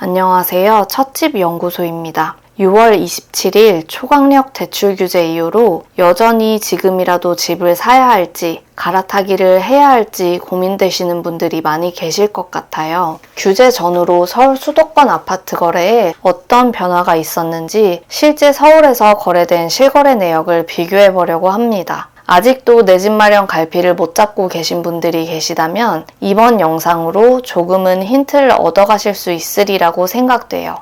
안녕하세요. 첫집 연구소입니다. 6월 27일 초강력 대출 규제 이후로 여전히 지금이라도 집을 사야 할지 갈아타기를 해야 할지 고민되시는 분들이 많이 계실 것 같아요. 규제 전후로 서울 수도권 아파트 거래에 어떤 변화가 있었는지 실제 서울에서 거래된 실거래 내역을 비교해 보려고 합니다. 아직도 내 집 마련 갈피를 못 잡고 계신 분들이 계시다면 이번 영상으로 조금은 힌트를 얻어가실 수 있으리라고 생각돼요.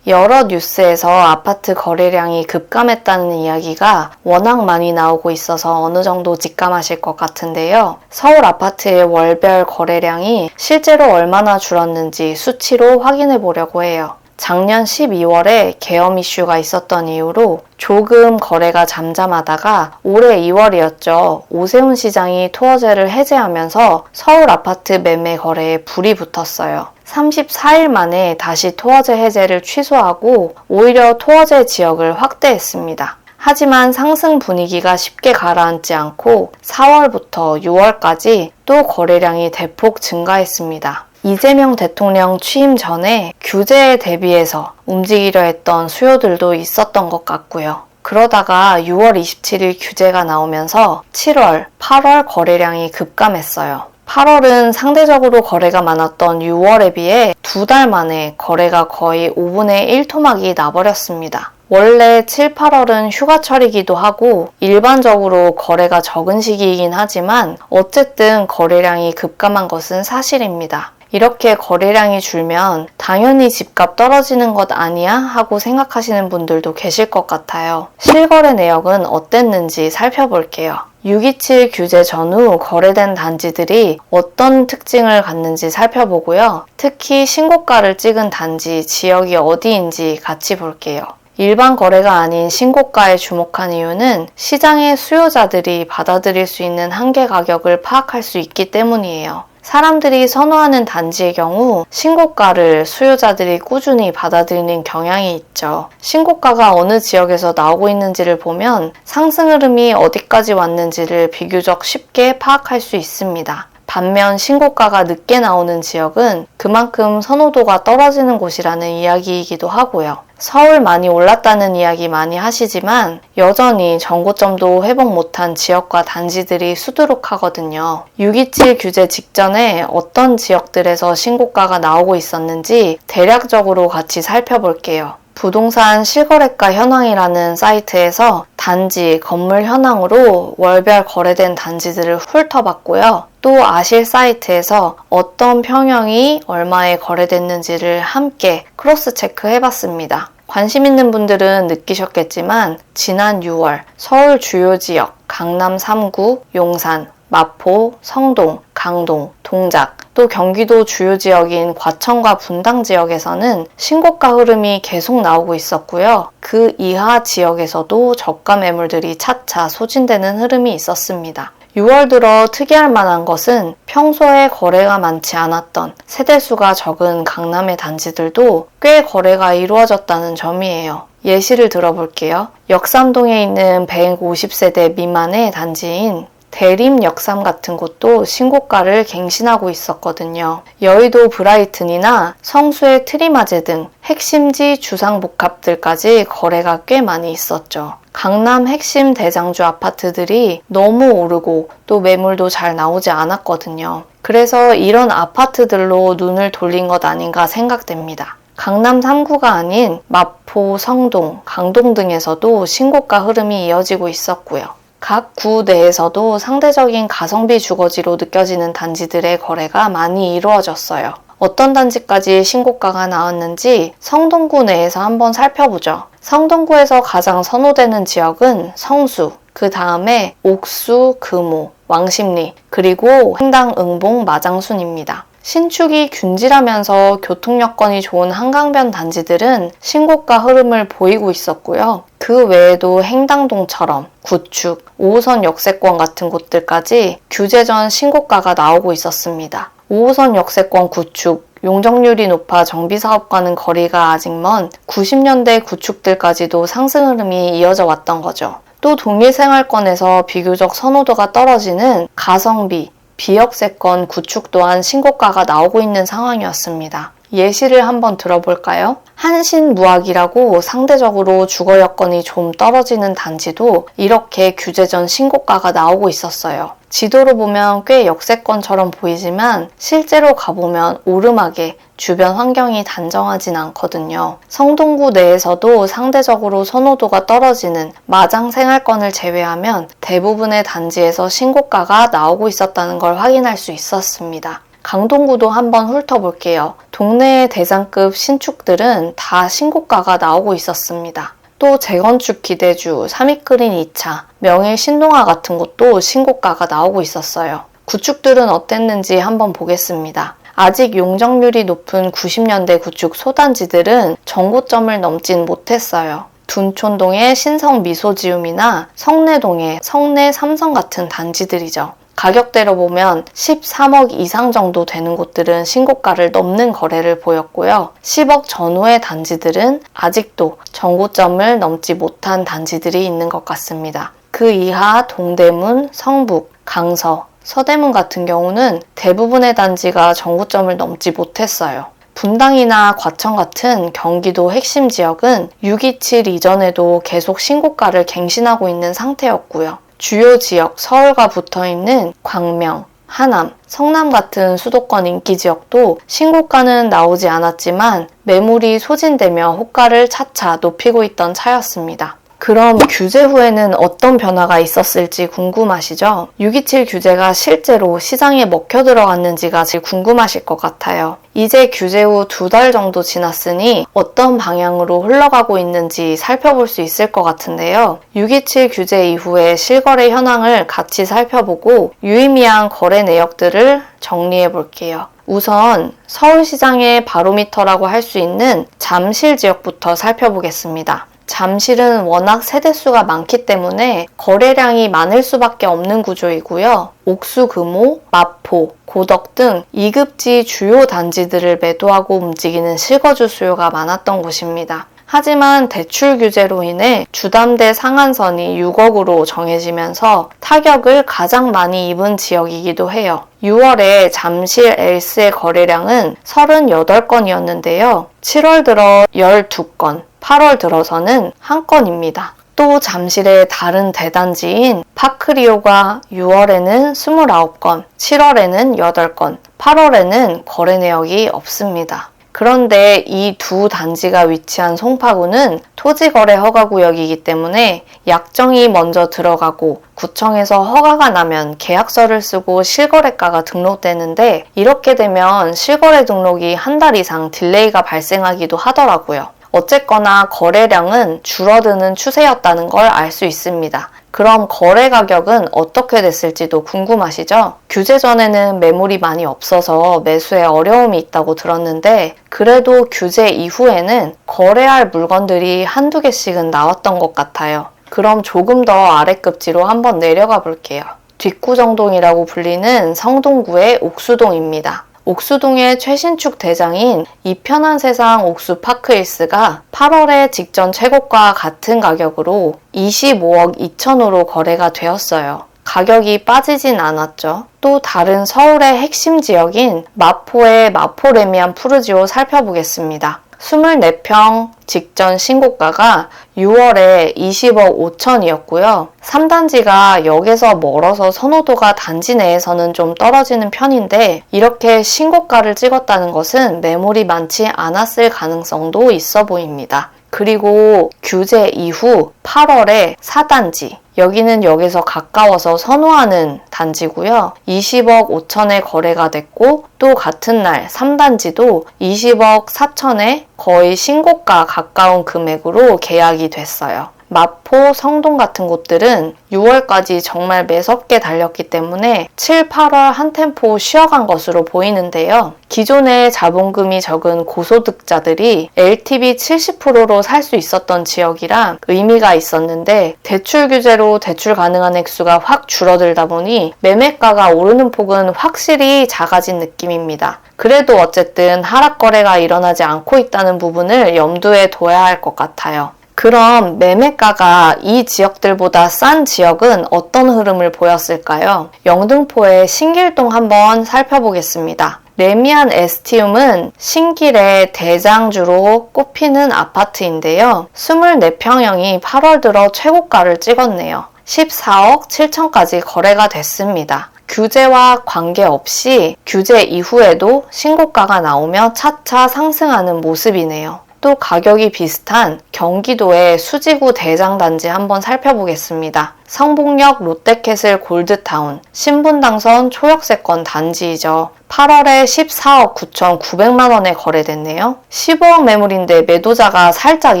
여러 뉴스에서 아파트 거래량이 급감했다는 이야기가 워낙 많이 나오고 있어서 어느 정도 직감하실 것 같은데요. 서울 아파트의 월별 거래량이 실제로 얼마나 줄었는지 수치로 확인해 보려고 해요. 작년 12월에 계엄 이슈가 있었던 이후로 조금 거래가 잠잠하다가 올해 2월이었죠. 오세훈 시장이 토어제를 해제하면서 서울 아파트 매매 거래에 불이 붙었어요. 34일 만에 다시 토어제 해제를 취소하고 오히려 토어제 지역을 확대했습니다. 하지만 상승 분위기가 쉽게 가라앉지 않고 4월부터 6월까지 또 거래량이 대폭 증가했습니다. 이재명 대통령 취임 전에 규제에 대비해서 움직이려 했던 수요들도 있었던 것 같고요. 그러다가 6월 27일 규제가 나오면서 7월, 8월 거래량이 급감했어요. 8월은 상대적으로 거래가 많았던 6월에 비해 2달 만에 거래가 거의 5분의 1 토막이 나버렸습니다. 원래 7, 8월은 휴가철이기도 하고 일반적으로 거래가 적은 시기이긴 하지만 어쨌든 거래량이 급감한 것은 사실입니다. 이렇게 거래량이 줄면 당연히 집값 떨어지는 것 아니야? 하고 생각하시는 분들도 계실 것 같아요. 실거래 내역은 어땠는지 살펴볼게요. 6.27 규제 전후 거래된 단지들이 어떤 특징을 갖는지 살펴보고요. 특히 신고가를 찍은 단지, 지역이 어디인지 같이 볼게요. 일반 거래가 아닌 신고가에 주목한 이유는 시장의 수요자들이 받아들일 수 있는 한계 가격을 파악할 수 있기 때문이에요. 사람들이 선호하는 단지의 경우 신고가를 수요자들이 꾸준히 받아들이는 경향이 있죠. 신고가가 어느 지역에서 나오고 있는지를 보면 상승 흐름이 어디까지 왔는지를 비교적 쉽게 파악할 수 있습니다. 반면 신고가가 늦게 나오는 지역은 그만큼 선호도가 떨어지는 곳이라는 이야기이기도 하고요. 서울 많이 올랐다는 이야기 많이 하시지만 여전히 전고점도 회복 못한 지역과 단지들이 수두룩하거든요. 6.27 규제 직전에 어떤 지역들에서 신고가가 나오고 있었는지 대략적으로 같이 살펴볼게요. 부동산 실거래가 현황이라는 사이트에서 단지, 건물 현황으로 월별 거래된 단지들을 훑어봤고요. 또 아실 사이트에서 어떤 평형이 얼마에 거래됐는지를 함께 크로스 체크 해봤습니다. 관심 있는 분들은 느끼셨겠지만 지난 6월 서울 주요 지역, 강남 3구, 용산, 마포, 성동, 강동, 동작, 또 경기도 주요 지역인 과천과 분당 지역에서는 신고가 흐름이 계속 나오고 있었고요. 그 이하 지역에서도 저가 매물들이 차차 소진되는 흐름이 있었습니다. 6월 들어 특이할 만한 것은 평소에 거래가 많지 않았던 세대수가 적은 강남의 단지들도 꽤 거래가 이루어졌다는 점이에요. 예시를 들어볼게요. 역삼동에 있는 150세대 미만의 단지인 대림 역삼 같은 곳도 신고가를 갱신하고 있었거든요. 여의도 브라이튼이나 성수의 트리마제 등 핵심지 주상복합들까지 거래가 꽤 많이 있었죠. 강남 핵심 대장주 아파트들이 너무 오르고 또 매물도 잘 나오지 않았거든요. 그래서 이런 아파트들로 눈을 돌린 것 아닌가 생각됩니다. 강남 3구가 아닌 마포, 성동, 강동 등에서도 신고가 흐름이 이어지고 있었고요. 각 구 내에서도 상대적인 가성비 주거지로 느껴지는 단지들의 거래가 많이 이루어졌어요. 어떤 단지까지 신고가가 나왔는지 성동구 내에서 한번 살펴보죠. 성동구에서 가장 선호되는 지역은 성수, 그 다음에 옥수, 금호, 왕십리, 그리고 횡당, 응봉, 마장순입니다. 신축이 균질하면서 교통 여건이 좋은 한강변 단지들은 신고가 흐름을 보이고 있었고요. 그 외에도 행당동처럼 구축, 5호선 역세권 같은 곳들까지 규제 전 신고가가 나오고 있었습니다. 5호선 역세권 구축, 용적률이 높아 정비사업과는 거리가 아직 먼 90년대 구축들까지도 상승 흐름이 이어져 왔던 거죠. 또 동일생활권에서 비교적 선호도가 떨어지는 가성비, 비역세권 구축 또한 신고가가 나오고 있는 상황이었습니다. 예시를 한번 들어볼까요? 한신무학이라고 상대적으로 주거 여건이 좀 떨어지는 단지도 이렇게 규제 전 신고가가 나오고 있었어요. 지도로 보면 꽤 역세권처럼 보이지만 실제로 가보면 오르막에 주변 환경이 단정하진 않거든요. 성동구 내에서도 상대적으로 선호도가 떨어지는 마장 생활권을 제외하면 대부분의 단지에서 신고가가 나오고 있었다는 걸 확인할 수 있었습니다. 강동구도 한번 훑어볼게요. 동네의 대상급 신축들은 다 신고가가 나오고 있었습니다. 또 재건축 기대주, 삼익그린 2차, 명일 신동아 같은 곳도 신고가가 나오고 있었어요. 구축들은 어땠는지 한번 보겠습니다. 아직 용적률이 높은 90년대 구축 소단지들은 정고점을 넘진 못했어요. 둔촌동의 신성 미소지움이나 성내동의 성내 삼성 같은 단지들이죠. 가격대로 보면 13억 이상 정도 되는 곳들은 신고가를 넘는 거래를 보였고요. 10억 전후의 단지들은 아직도 정고점을 넘지 못한 단지들이 있는 것 같습니다. 그 이하 동대문, 성북, 강서, 서대문 같은 경우는 대부분의 단지가 정고점을 넘지 못했어요. 분당이나 과천 같은 경기도 핵심 지역은 6.27 이전에도 계속 신고가를 갱신하고 있는 상태였고요. 주요 지역 서울과 붙어있는 광명, 하남, 성남 같은 수도권 인기 지역도 신고가는 나오지 않았지만 매물이 소진되며 호가를 차차 높이고 있던 차였습니다. 그럼 규제 후에는 어떤 변화가 있었을지 궁금하시죠? 6.27 규제가 실제로 시장에 먹혀 들어갔는지가 제일 궁금하실 것 같아요. 이제 규제 후 2달 정도 지났으니 어떤 방향으로 흘러가고 있는지 살펴볼 수 있을 것 같은데요. 6.27 규제 이후의 실거래 현황을 같이 살펴보고 유의미한 거래 내역들을 정리해 볼게요. 우선 서울시장의 바로미터라고 할 수 있는 잠실 지역부터 살펴보겠습니다. 잠실은 워낙 세대수가 많기 때문에 거래량이 많을 수밖에 없는 구조이고요. 옥수, 금호, 마포, 고덕 등 2급지 주요 단지들을 매도하고 움직이는 실거주 수요가 많았던 곳입니다. 하지만 대출 규제로 인해 주담대 상한선이 6억으로 정해지면서 타격을 가장 많이 입은 지역이기도 해요. 6월에 잠실 엘스의 거래량은 38건이었는데요. 7월 들어 12건, 8월 들어서는 1건입니다. 또 잠실의 다른 대단지인 파크리오가 6월에는 29건, 7월에는 8건, 8월에는 거래 내역이 없습니다. 그런데 이 두 단지가 위치한 송파구는 토지거래 허가구역이기 때문에 약정이 먼저 들어가고 구청에서 허가가 나면 계약서를 쓰고 실거래가가 등록되는데 이렇게 되면 실거래 등록이 한 달 이상 딜레이가 발생하기도 하더라고요. 어쨌거나 거래량은 줄어드는 추세였다는 걸 알 수 있습니다. 그럼 거래 가격은 어떻게 됐을지도 궁금하시죠? 규제 전에는 매물이 많이 없어서 매수에 어려움이 있다고 들었는데 그래도 규제 이후에는 거래할 물건들이 한두 개씩은 나왔던 것 같아요. 그럼 조금 더 아래급지로 한번 내려가 볼게요. 뒷구정동이라고 불리는 성동구의 옥수동입니다. 옥수동의 최신축 대장인 이편한 세상 옥수파크힐스가 8월에 직전 최고가 같은 가격으로 25억 2천으로 거래가 되었어요. 가격이 빠지진 않았죠. 또 다른 서울의 핵심 지역인 마포의 마포레미안 푸르지오 살펴보겠습니다. 24평 직전 신고가가 6월에 20억 5천이었고요. 3단지가 역에서 멀어서 선호도가 단지 내에서는 좀 떨어지는 편인데 이렇게 신고가를 찍었다는 것은 매물이 많지 않았을 가능성도 있어 보입니다. 그리고 규제 이후 8월에 4단지, 여기는 역에서 가까워서 선호하는 단지고요. 20억 5천에 거래가 됐고 또 같은 날 3단지도 20억 4천에 거의 신고가 가까운 금액으로 계약이 됐어요. 마포, 성동 같은 곳들은 6월까지 정말 매섭게 달렸기 때문에 7, 8월 한 템포 쉬어간 것으로 보이는데요. 기존에 자본금이 적은 고소득자들이 LTV 70%로 살 수 있었던 지역이라 의미가 있었는데 대출 규제로 대출 가능한 액수가 확 줄어들다 보니 매매가가 오르는 폭은 확실히 작아진 느낌입니다. 그래도 어쨌든 하락 거래가 일어나지 않고 있다는 부분을 염두에 둬야 할 것 같아요. 그럼 매매가가 이 지역들보다 싼 지역은 어떤 흐름을 보였을까요? 영등포의 신길동 한번 살펴보겠습니다. 레미안 에스티움은 신길의 대장주로 꼽히는 아파트인데요. 24평형이 8월 들어 최고가를 찍었네요. 14억 7천까지 거래가 됐습니다. 규제와 관계없이 규제 이후에도 신고가가 나오며 차차 상승하는 모습이네요. 또 가격이 비슷한 경기도의 수지구 대장단지 한번 살펴보겠습니다. 성북역 롯데캐슬 골드타운, 신분당선 초역세권 단지이죠. 8월에 14억 9,900만 원에 거래됐네요. 15억 매물인데 매도자가 살짝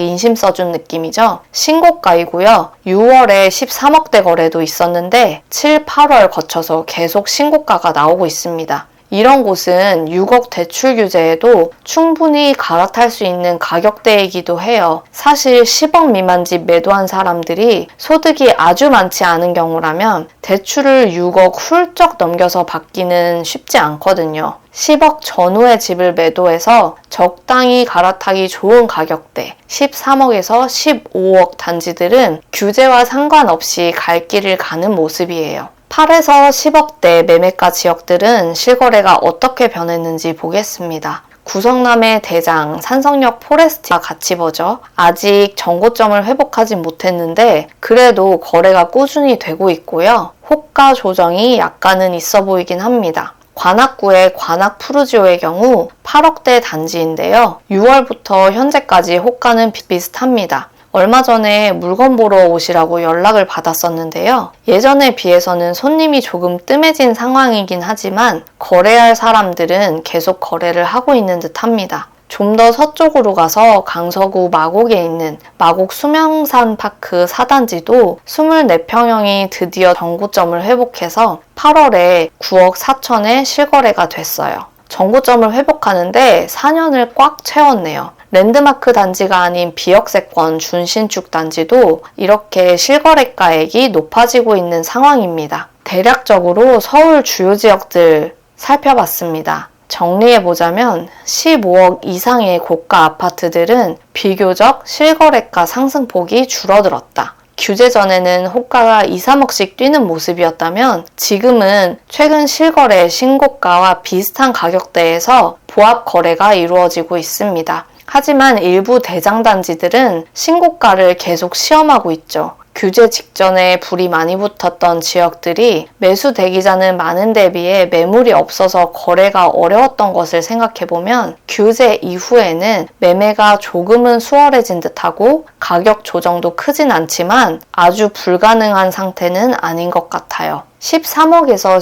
인심 써준 느낌이죠. 신고가이고요. 6월에 13억대 거래도 있었는데 7, 8월 거쳐서 계속 신고가가 나오고 있습니다. 이런 곳은 6억 대출 규제에도 충분히 갈아탈 수 있는 가격대이기도 해요. 사실 10억 미만 집 매도한 사람들이 소득이 아주 많지 않은 경우라면 대출을 6억 훌쩍 넘겨서 받기는 쉽지 않거든요. 10억 전후의 집을 매도해서 적당히 갈아타기 좋은 가격대 13억에서 15억 단지들은 규제와 상관없이 갈 길을 가는 모습이에요. 8에서 10억대 매매가 지역들은 실거래가 어떻게 변했는지 보겠습니다. 구성남의 대장, 산성역 포레스트가 같이 보죠. 아직 정고점을 회복하진 못했는데 그래도 거래가 꾸준히 되고 있고요. 호가 조정이 약간은 있어 보이긴 합니다. 관악구의 관악 푸르지오의 경우 8억대 단지인데요. 6월부터 현재까지 호가는 비슷합니다. 얼마 전에 물건 보러 오시라고 연락을 받았었는데요. 예전에 비해서는 손님이 조금 뜸해진 상황이긴 하지만 거래할 사람들은 계속 거래를 하고 있는 듯 합니다. 좀 더 서쪽으로 가서 강서구 마곡에 있는 마곡 수명산 파크 4단지도 24평형이 드디어 정고점을 회복해서 8월에 9억 4천에 실거래가 됐어요. 정고점을 회복하는데 4년을 꽉 채웠네요. 랜드마크 단지가 아닌 비역세권 준신축 단지도 이렇게 실거래가액이 높아지고 있는 상황입니다. 대략적으로 서울 주요 지역들 살펴봤습니다. 정리해보자면 15억 이상의 고가 아파트들은 비교적 실거래가 상승폭이 줄어들었다. 규제 전에는 호가가 2, 3억씩 뛰는 모습이었다면 지금은 최근 실거래 신고가와 비슷한 가격대에서 보합 거래가 이루어지고 있습니다. 하지만 일부 대장단지들은 신고가를 계속 시험하고 있죠. 규제 직전에 불이 많이 붙었던 지역들이 매수 대기자는 많은 대비에 매물이 없어서 거래가 어려웠던 것을 생각해보면 규제 이후에는 매매가 조금은 수월해진 듯하고 가격 조정도 크진 않지만 아주 불가능한 상태는 아닌 것 같아요. 13억에서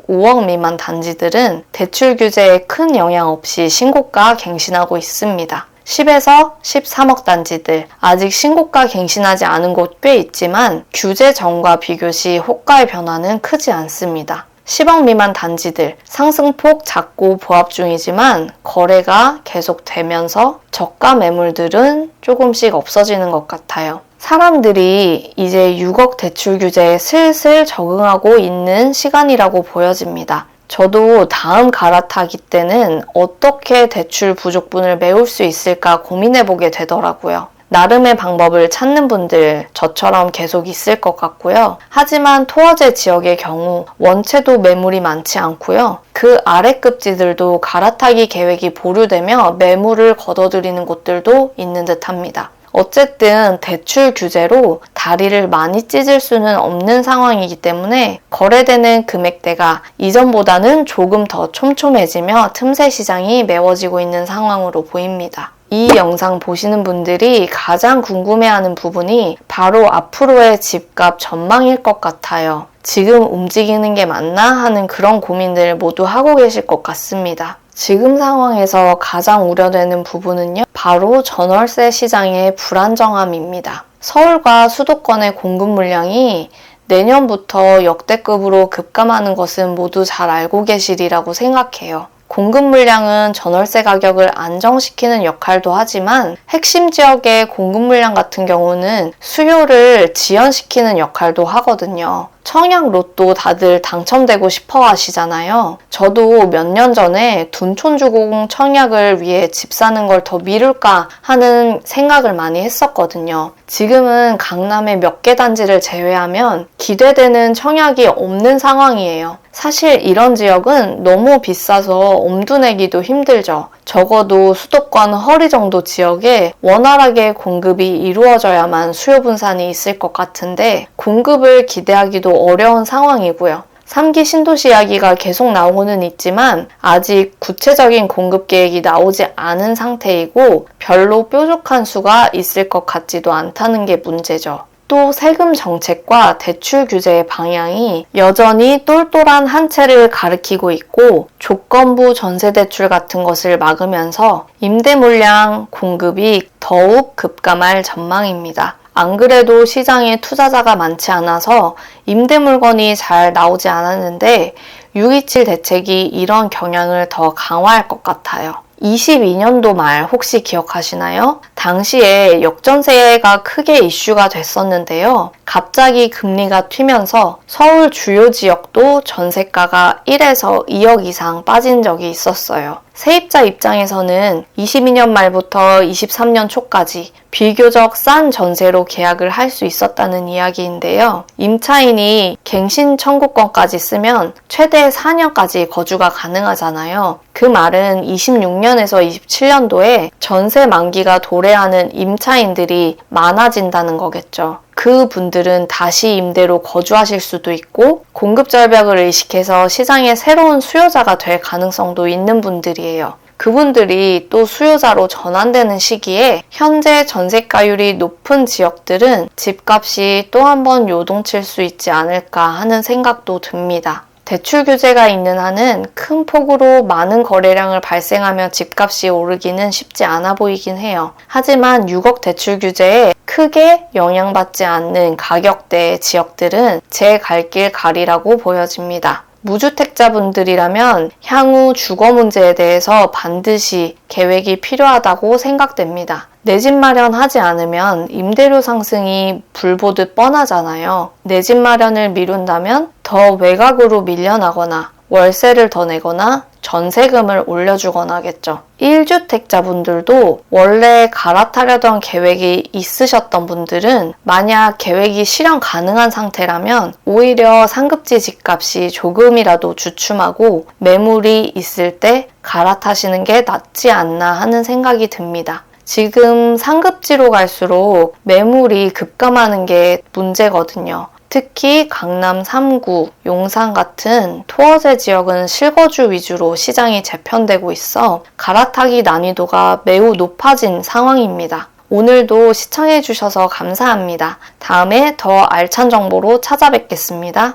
15억 미만 단지들은 대출 규제에 큰 영향 없이 신고가 갱신하고 있습니다. 10에서 13억 단지들, 아직 신고가 갱신하지 않은 곳 꽤 있지만 규제 전과 비교시 호가의 변화는 크지 않습니다. 10억 미만 단지들, 상승폭 작고 보합 중이지만 거래가 계속되면서 저가 매물들은 조금씩 없어지는 것 같아요. 사람들이 이제 6억 대출 규제에 슬슬 적응하고 있는 시간이라고 보여집니다. 저도 다음 갈아타기 때는 어떻게 대출 부족분을 메울 수 있을까 고민해보게 되더라고요. 나름의 방법을 찾는 분들 저처럼 계속 있을 것 같고요. 하지만 토어제 지역의 경우 원체도 매물이 많지 않고요. 그 아래 급지들도 갈아타기 계획이 보류되며 매물을 걷어들이는 곳들도 있는 듯 합니다. 어쨌든 대출 규제로 다리를 많이 찢을 수는 없는 상황이기 때문에 거래되는 금액대가 이전보다는 조금 더 촘촘해지며 틈새 시장이 메워지고 있는 상황으로 보입니다. 이 영상 보시는 분들이 가장 궁금해하는 부분이 바로 앞으로의 집값 전망일 것 같아요. 지금 움직이는 게 맞나 하는 그런 고민들 모두 하고 계실 것 같습니다. 지금 상황에서 가장 우려되는 부분은요, 바로 전월세 시장의 불안정함입니다. 서울과 수도권의 공급 물량이 내년부터 역대급으로 급감하는 것은 모두 잘 알고 계시리라고 생각해요. 공급 물량은 전월세 가격을 안정시키는 역할도 하지만 핵심 지역의 공급 물량 같은 경우는 수요를 지연시키는 역할도 하거든요. 청약 로또 다들 당첨되고 싶어 하시잖아요. 저도 몇 년 전에 둔촌주공 청약을 위해 집 사는 걸 더 미룰까 하는 생각을 많이 했었거든요. 지금은 강남의 몇 개 단지를 제외하면 기대되는 청약이 없는 상황이에요. 사실 이런 지역은 너무 비싸서 엄두 내기도 힘들죠. 적어도 수도권 허리 정도 지역에 원활하게 공급이 이루어져야만 수요 분산이 있을 것 같은데 공급을 기대하기도 어려운 상황이고요. 3기 신도시 이야기가 계속 나오고는 있지만 아직 구체적인 공급 계획이 나오지 않은 상태이고 별로 뾰족한 수가 있을 것 같지도 않다는 게 문제죠. 또 세금 정책과 대출 규제의 방향이 여전히 똘똘한 한 채를 가리키고 있고 조건부 전세대출 같은 것을 막으면서 임대 물량 공급이 더욱 급감할 전망입니다. 안 그래도 시장에 투자자가 많지 않아서 임대 물건이 잘 나오지 않았는데 627 대책이 이런 경향을 더 강화할 것 같아요. 22년도 말 혹시 기억하시나요? 당시에 역전세가 크게 이슈가 됐었는데요. 갑자기 금리가 튀면서 서울 주요 지역도 전세가가 1에서 2억 이상 빠진 적이 있었어요. 세입자 입장에서는 22년 말부터 23년 초까지 비교적 싼 전세로 계약을 할 수 있었다는 이야기인데요. 임차인이 갱신 청구권까지 쓰면 최대 4년까지 거주가 가능하잖아요. 그 말은 26년에서 27년도에 전세 만기가 도래하는 임차인들이 많아진다는 거겠죠. 그 분들은 다시 임대로 거주하실 수도 있고 공급 절벽을 의식해서 시장에 새로운 수요자가 될 가능성도 있는 분들이에요. 그분들이 또 수요자로 전환되는 시기에 현재 전세가율이 높은 지역들은 집값이 또 한 번 요동칠 수 있지 않을까 하는 생각도 듭니다. 대출 규제가 있는 한은 큰 폭으로 많은 거래량을 발생하며 집값이 오르기는 쉽지 않아 보이긴 해요. 하지만 6억 대출 규제에 크게 영향받지 않는 가격대의 지역들은 제 갈 길 가리라고 보여집니다. 무주택자분들이라면 향후 주거 문제에 대해서 반드시 계획이 필요하다고 생각됩니다. 내 집 마련하지 않으면 임대료 상승이 불보듯 뻔하잖아요. 내 집 마련을 미룬다면 더 외곽으로 밀려나거나 월세를 더 내거나 전세금을 올려주거나 하겠죠. 1주택자분들도 원래 갈아타려던 계획이 있으셨던 분들은 만약 계획이 실현 가능한 상태라면 오히려 상급지 집값이 조금이라도 주춤하고 매물이 있을 때 갈아타시는 게 낫지 않나 하는 생각이 듭니다. 지금 상급지로 갈수록 매물이 급감하는 게 문제거든요. 특히 강남 3구, 용산 같은 토어제 지역은 실거주 위주로 시장이 재편되고 있어 갈아타기 난이도가 매우 높아진 상황입니다. 오늘도 시청해주셔서 감사합니다. 다음에 더 알찬 정보로 찾아뵙겠습니다.